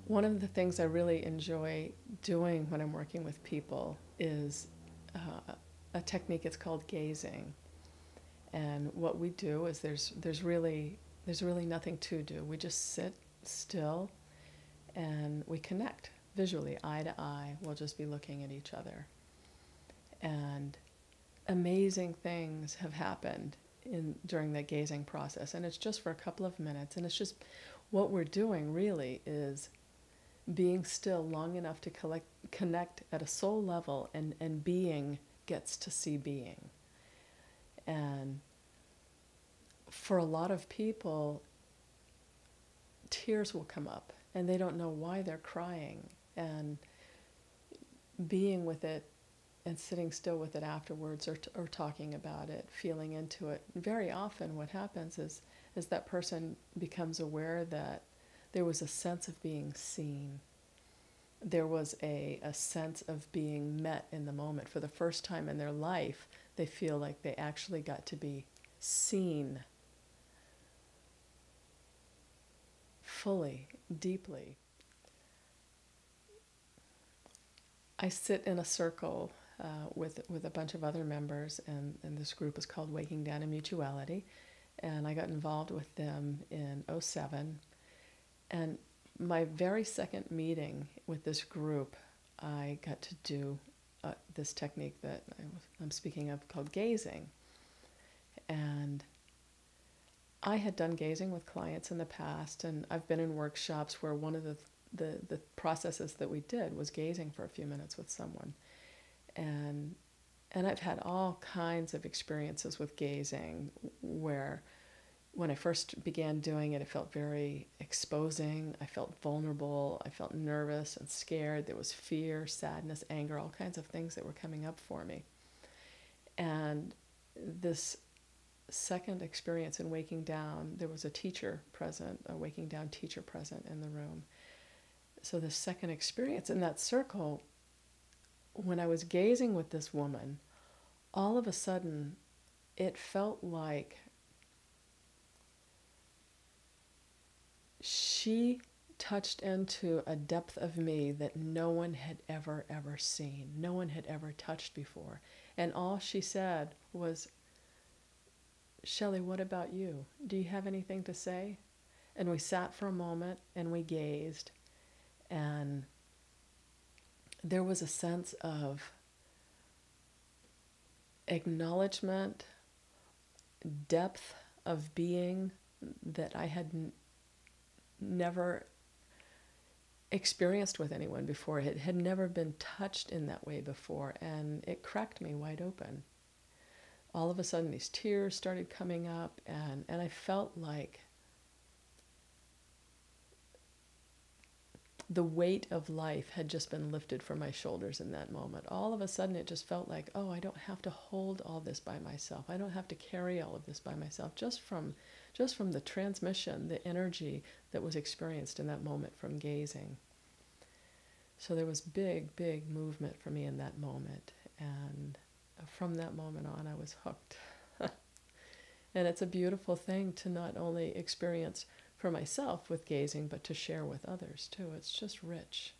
One of the things I really enjoy doing when I'm working with people is a technique. It's called gazing. And what we do is there's really nothing to do. We just sit still and we connect visually, eye to eye. We'll just be looking at each other. And amazing things have happened during that gazing process. And it's just for a couple of minutes. And it's just what we're doing really is being still long enough to connect at a soul level, and being gets to see being. And for a lot of people, tears will come up and they don't know why they're crying. And being with it and sitting still with it afterwards, or talking about it, feeling into it. Very often what happens is that person becomes aware that there was a sense of being seen. There was a sense of being met in the moment. For the first time in their life, they feel like they actually got to be seen fully, deeply. I sit in a circle with a bunch of other members, and this group is called Waking Down in Mutuality. And I got involved with them in '07. And my very second meeting with this group, I got to do this technique that I'm speaking of called gazing. And I had done gazing with clients in the past, and I've been in workshops where one of the processes that we did was gazing for a few minutes with someone. And I've had all kinds of experiences with gazing where when I first began doing it, it felt very exposing. I felt vulnerable. I felt nervous and scared. There was fear, sadness, anger, all kinds of things that were coming up for me. And this second experience in Waking Down, there was a teacher present, a Waking Down teacher present in the room. So the second experience in that circle, when I was gazing with this woman, all of a sudden it felt like she touched into a depth of me that no one had ever seen. No one had ever touched before. And all she said was, "Shellee, what about you? Do you have anything to say?" And we sat for a moment and we gazed. And there was a sense of acknowledgement, depth of being that I had never experienced with anyone before. It had never been touched in that way before, and it cracked me wide open. All of a sudden these tears started coming up, and I felt like the weight of life had just been lifted from my shoulders in that moment. All of a sudden it just felt like, oh, I don't have to hold all this by myself. I don't have to carry all of this by myself. Just from the transmission, the energy that was experienced in that moment from gazing. So there was big movement for me in that moment. And from that moment on, I was hooked. And it's a beautiful thing to not only experience for myself with gazing, but to share with others too. It's just rich.